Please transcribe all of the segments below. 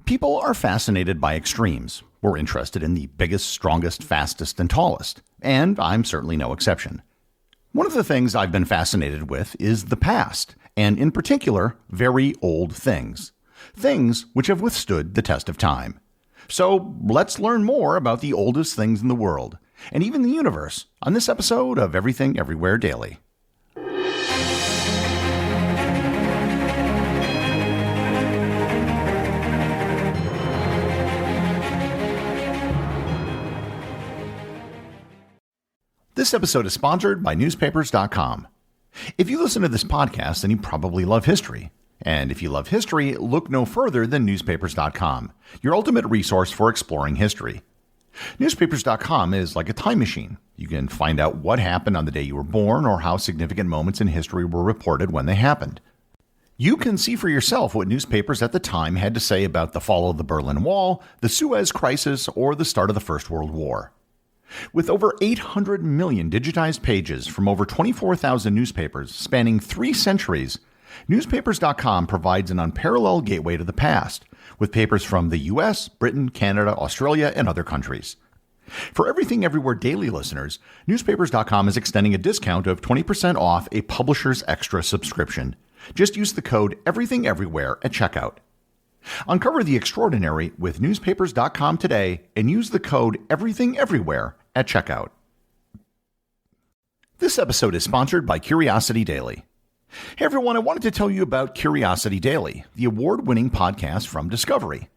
People are fascinated by extremes. We're interested in the biggest, strongest, fastest, and tallest. And I'm certainly no exception. One of the things I've been fascinated with is the past, and in particular, very old things. Things which have withstood the test of time. So let's learn more about the oldest things in the world, and even the universe, on this episode of Everything Everywhere Daily. This episode is sponsored by newspapers.com. If you listen to this podcast, then you probably love history. And if you love history, look no further than newspapers.com, your ultimate resource for exploring history. Newspapers.com is like a time machine. You can find out what happened on the day you were born or how significant moments in history were reported when they happened. You can see for yourself what newspapers at the time had to say about the fall of the Berlin Wall, the Suez Crisis, or the start of the First World War. With over 800 million digitized pages from over 24,000 newspapers spanning 3 centuries, newspapers.com provides an unparalleled gateway to the past, with papers from the US, Britain, Canada, Australia, and other countries. For Everything Everywhere Daily listeners, newspapers.com is extending a discount of 20% off a Publisher's Extra subscription. Just use the code EverythingEverywhere at checkout. Uncover the extraordinary with newspapers.com today and use the code EverythingEverywhere at checkout. This episode is sponsored by Curiosity Daily. Hey everyone, I wanted to tell you about Curiosity Daily, the award-winning podcast from Discovery,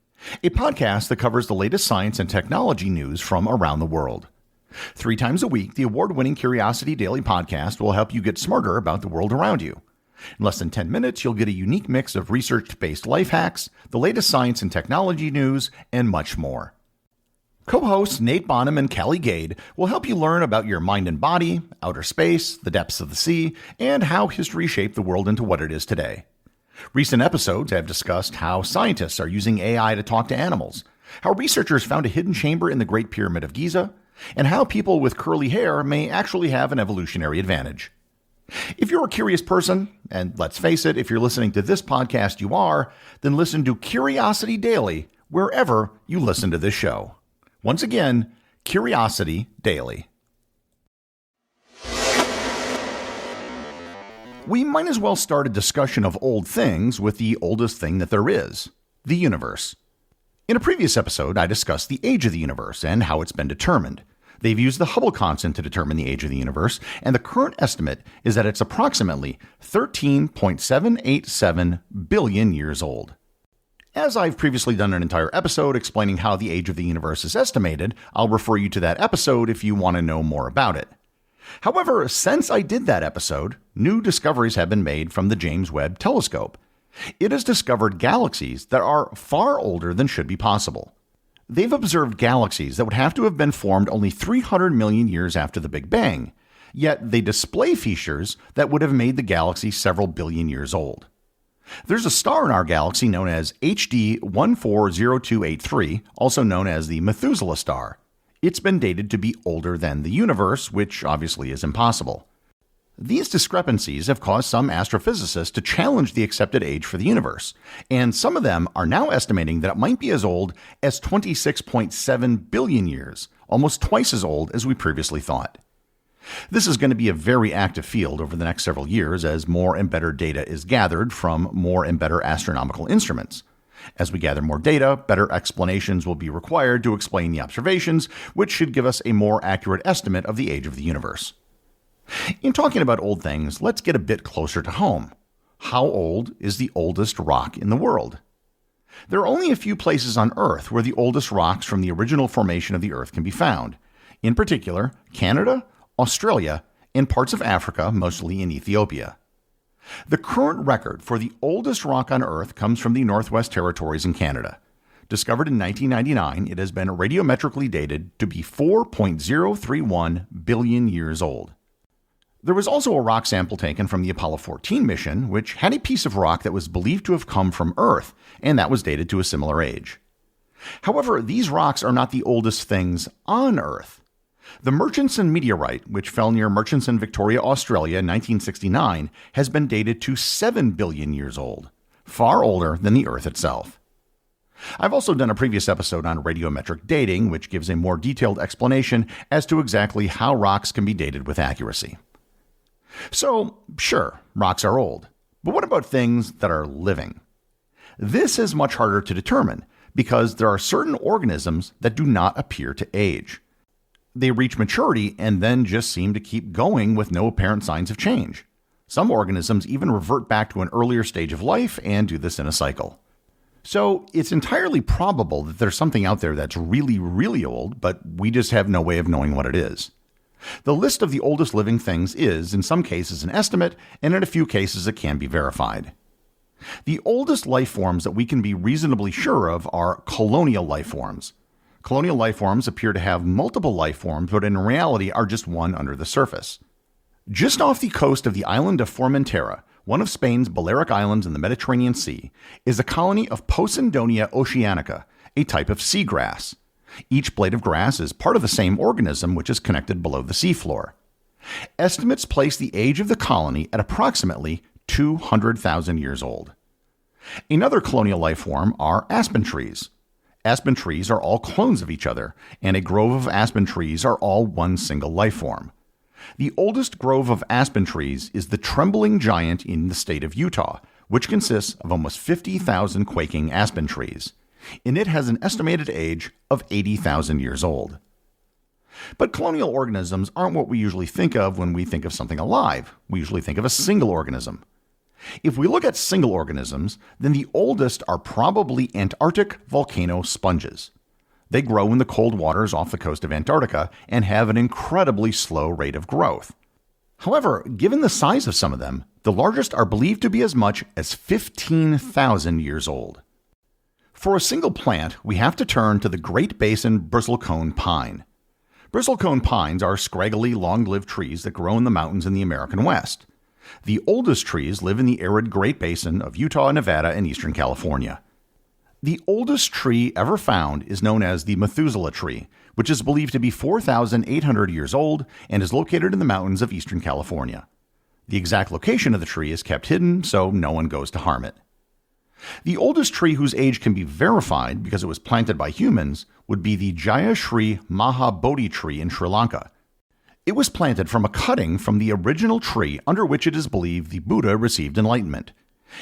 a podcast that covers the latest science and technology news from around the world. 3 times a week, the award-winning Curiosity Daily podcast will help you get smarter about the world around you. In less than 10 minutes, you'll get a unique mix of research-based life hacks, the latest science and technology news, and much more. Co-hosts Nate Bonham and Callie Gade will help you learn about your mind and body, outer space, the depths of the sea, and how history shaped the world into what it is today. Recent episodes have discussed how scientists are using AI to talk to animals, how researchers found a hidden chamber in the Great Pyramid of Giza, and how people with curly hair may actually have an evolutionary advantage. If you're a curious person, and let's face it, if you're listening to this podcast you are, then listen to Curiosity Daily wherever you listen to this show. Once again, Curiosity Daily. We might as well start a discussion of old things with the oldest thing that there is, the universe. In a previous episode, I discussed the age of the universe and how it's been determined. They've used the Hubble constant to determine the age of the universe, and the current estimate is that it's approximately 13.787 billion years old. As I've previously done an entire episode explaining how the age of the universe is estimated, I'll refer you to that episode if you want to know more about it. However, since I did that episode, new discoveries have been made from the James Webb Telescope. It has discovered galaxies that are far older than should be possible. They've observed galaxies that would have to have been formed only 300 million years after the Big Bang, yet they display features that would have made the galaxy several billion years old. There's a star in our galaxy known as HD 140283, also known as the Methuselah star. It's been dated to be older than the universe, which obviously is impossible. These discrepancies have caused some astrophysicists to challenge the accepted age for the universe, and some of them are now estimating that it might be as old as 26.7 billion years, almost twice as old as we previously thought. This is going to be a very active field over the next several years as more and better data is gathered from more and better astronomical instruments. As we gather more data, better explanations will be required to explain the observations, which should give us a more accurate estimate of the age of the universe. In talking about old things, let's get a bit closer to home. How old is the oldest rock in the world? There are only a few places on Earth where the oldest rocks from the original formation of the Earth can be found. In particular, Canada, Australia, and parts of Africa, mostly in Ethiopia. The current record for the oldest rock on Earth comes from the Northwest Territories in Canada. Discovered in 1999, it has been radiometrically dated to be 4.031 billion years old. There was also a rock sample taken from the Apollo 14 mission, which had a piece of rock that was believed to have come from Earth, and that was dated to a similar age. However, these rocks are not the oldest things on Earth. The Murchison meteorite, which fell near Murchison, Victoria, Australia in 1969, has been dated to 7 billion years old, far older than the Earth itself. I've also done a previous episode on radiometric dating, which gives a more detailed explanation as to exactly how rocks can be dated with accuracy. So, sure, rocks are old, but what about things that are living? This is much harder to determine because there are certain organisms that do not appear to age. They reach maturity and then just seem to keep going with no apparent signs of change. Some organisms even revert back to an earlier stage of life and do this in a cycle. So it's entirely probable that there's something out there that's really, really old, but we just have no way of knowing what it is. The list of the oldest living things is, in some cases, an estimate, and in a few cases, it can be verified. The oldest life forms that we can be reasonably sure of are colonial life forms. Colonial life forms appear to have multiple life forms, but in reality are just one under the surface. Just off the coast of the island of Formentera, one of Spain's Balearic Islands in the Mediterranean Sea, is a colony of Posidonia oceanica, a type of seagrass. Each blade of grass is part of the same organism which is connected below the seafloor. Estimates place the age of the colony at approximately 200,000 years old. Another colonial life form are aspen trees. Aspen trees are all clones of each other, and a grove of aspen trees are all one single life form. The oldest grove of aspen trees is the Trembling Giant in the state of Utah, which consists of almost 50,000 quaking aspen trees, and it has an estimated age of 80,000 years old. But colonial organisms aren't what we usually think of when we think of something alive. We usually think of a single organism. If we look at single organisms, then the oldest are probably Antarctic volcano sponges. They grow in the cold waters off the coast of Antarctica and have an incredibly slow rate of growth. However, given the size of some of them, the largest are believed to be as much as 15,000 years old. For a single plant, we have to turn to the Great Basin bristlecone pine. Bristlecone pines are scraggly, long-lived trees that grow in the mountains in the American West. The oldest trees live in the arid Great Basin of Utah, Nevada, and eastern California. The oldest tree ever found is known as the Methuselah tree, which is believed to be 4,800 years old and is located in the mountains of eastern California. The exact location of the tree is kept hidden, so no one goes to harm it. The oldest tree whose age can be verified because it was planted by humans would be the Jayashri Mahabodhi tree in Sri Lanka. It was planted from a cutting from the original tree under which it is believed the Buddha received enlightenment.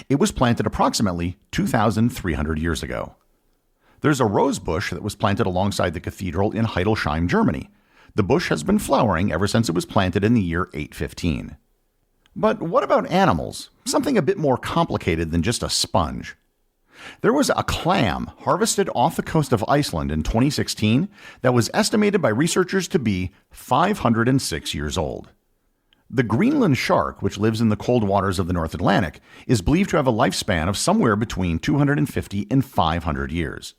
It was planted approximately 2,300 years ago. There's a rose bush that was planted alongside the cathedral in Heidelsheim, Germany. The bush has been flowering ever since it was planted in the year 815. But what about animals? Something a bit more complicated than just a sponge. There was a clam harvested off the coast of Iceland in 2016 that was estimated by researchers to be 506 years old. The Greenland shark, which lives in the cold waters of the North Atlantic, is believed to have a lifespan of somewhere between 250 and 500 years.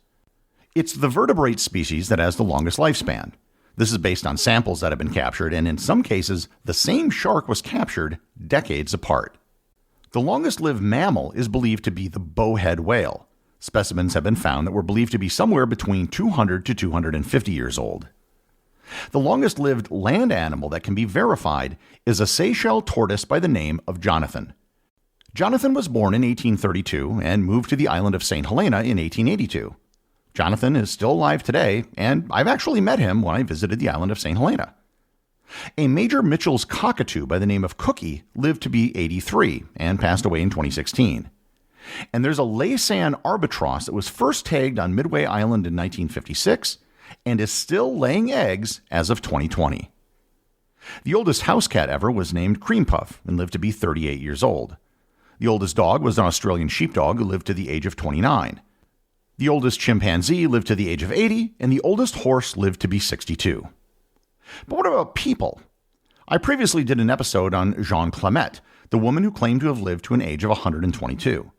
It's the vertebrate species that has the longest lifespan. This is based on samples that have been captured, and in some cases, the same shark was captured decades apart. The longest-lived mammal is believed to be the bowhead whale. Specimens have been found that were believed to be somewhere between 200 to 250 years old. The longest-lived land animal that can be verified is a Seychelles tortoise by the name of Jonathan. Jonathan was born in 1832 and moved to the island of St. Helena in 1882. Jonathan is still alive today, and I've actually met him when I visited the island of St. Helena. A Major Mitchell's cockatoo by the name of Cookie lived to be 83 and passed away in 2016. And there's a Laysan albatross that was first tagged on Midway Island in 1956 and is still laying eggs as of 2020. The oldest house cat ever was named Cream Puff and lived to be 38 years old. The oldest dog was an Australian sheepdog who lived to the age of 29. The oldest chimpanzee lived to the age of 80, and the oldest horse lived to be 62. But what about people? I previously did an episode on Jeanne Clément, the woman who claimed to have lived to an age of 122.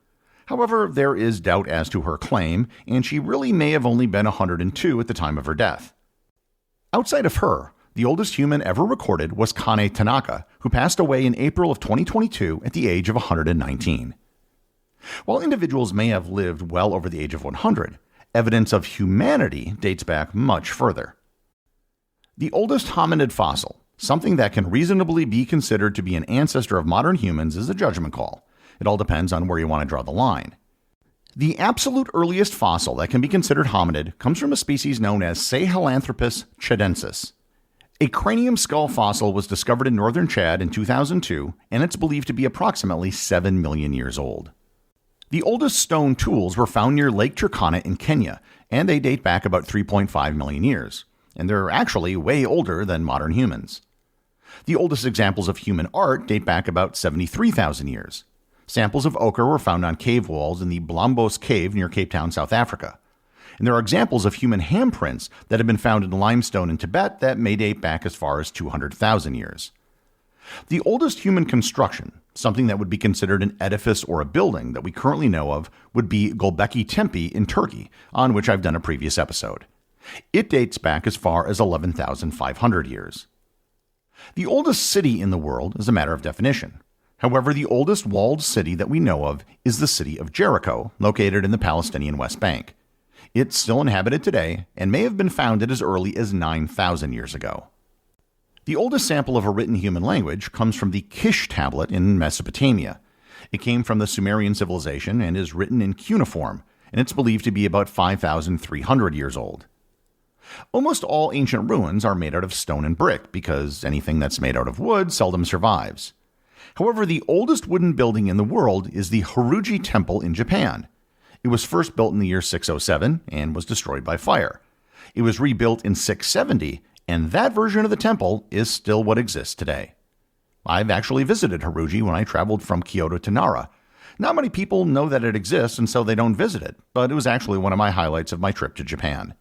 However, there is doubt as to her claim, and she really may have only been 102 at the time of her death. Outside of her, the oldest human ever recorded was Kane Tanaka, who passed away in April of 2022 at the age of 119. While individuals may have lived well over the age of 100, evidence of humanity dates back much further. The oldest hominid fossil, something that can reasonably be considered to be an ancestor of modern humans, is a judgment call. It all depends on where you want to draw the line. The absolute earliest fossil that can be considered hominid comes from a species known as Sahelanthropus chadensis. A cranium skull fossil was discovered in northern Chad in 2002, and it's believed to be approximately 7 million years old. The oldest stone tools were found near Lake Turkana in Kenya, and they date back about 3.5 million years, and they're actually way older than modern humans. The oldest examples of human art date back about 73,000 years. Samples of ochre were found on cave walls in the Blombos Cave near Cape Town, South Africa. And there are examples of human handprints that have been found in limestone in Tibet that may date back as far as 200,000 years. The oldest human construction, something that would be considered an edifice or a building that we currently know of, would be Gölbekli Tepe in Turkey, on which I've done a previous episode. It dates back as far as 11,500 years. The oldest city in the world is a matter of definition. However, the oldest walled city that we know of is the city of Jericho, located in the Palestinian West Bank. It's still inhabited today and may have been founded as early as 9,000 years ago. The oldest sample of a written human language comes from the Kish tablet in Mesopotamia. It came from the Sumerian civilization and is written in cuneiform, and it's believed to be about 5,300 years old. Almost all ancient ruins are made out of stone and brick because anything that's made out of wood seldom survives. However, the oldest wooden building in the world is the Haruji Temple in Japan. It was first built in the year 607 and was destroyed by fire. It was rebuilt in 670, and that version of the temple is still what exists today. I've actually visited Haruji when I traveled from Kyoto to Nara. Not many people know that it exists, and so they don't visit it, but it was actually one of my highlights of my trip to Japan.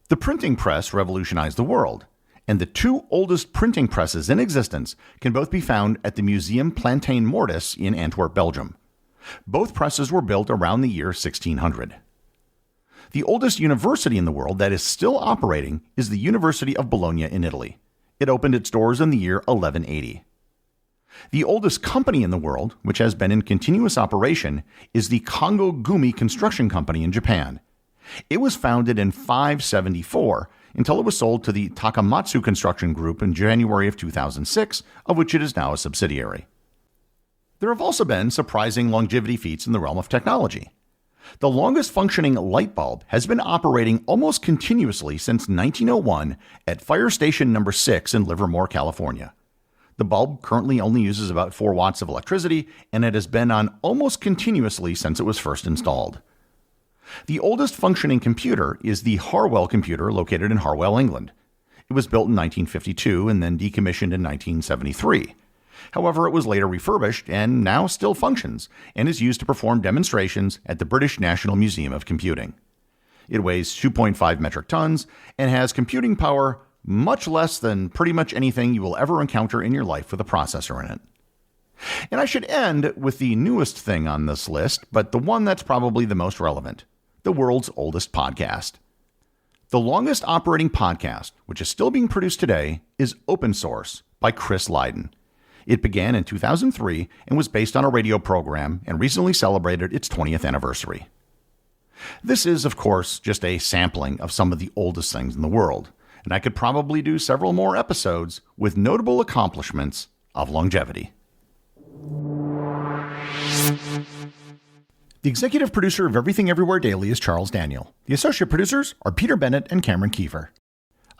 The printing press revolutionized the world, and the two oldest printing presses in existence can both be found at the Museum Plantain Mortis in Antwerp, Belgium. Both presses were built around the year 1600. The oldest university in the world that is still operating is the University of Bologna in Italy. It opened its doors in the year 1180. The oldest company in the world, which has been in continuous operation, is the Kongo Gumi Construction Company in Japan. It was founded in 574 until it was sold to the Takamatsu Construction Group in January of 2006, of which it is now a subsidiary. There have also been surprising longevity feats in the realm of technology. The longest functioning light bulb has been operating almost continuously since 1901 at Fire Station No. 6 in Livermore, California. The bulb currently only uses about 4 watts of electricity, and it has been on almost continuously since it was first installed. The oldest functioning computer is the Harwell computer located in Harwell, England. It was built in 1952 and then decommissioned in 1973. However, it was later refurbished and now still functions and is used to perform demonstrations at the British National Museum of Computing. It weighs 2.5 metric tons and has computing power much less than pretty much anything you will ever encounter in your life with a processor in it. And I should end with the newest thing on this list, but the one that's probably the most relevant: the world's oldest podcast. The longest operating podcast, which is still being produced today, is Open Source by Chris Lydon. It began in 2003 and was based on a radio program and recently celebrated its 20th anniversary. This is, of course, just a sampling of some of the oldest things in the world, and I could probably do several more episodes with notable accomplishments of longevity. The executive producer of Everything Everywhere Daily is Charles Daniel. The associate producers are Peter Bennett and Cameron Kiefer.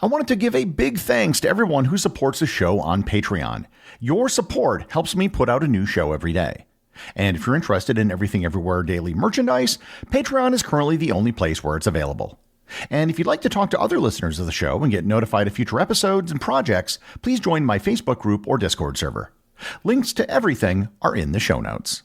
I wanted to give a big thanks to everyone who supports the show on Patreon. Your support helps me put out a new show every day. And if you're interested in Everything Everywhere Daily merchandise, Patreon is currently the only place where it's available. And if you'd like to talk to other listeners of the show and get notified of future episodes and projects, please join my Facebook group or Discord server. Links to everything are in the show notes.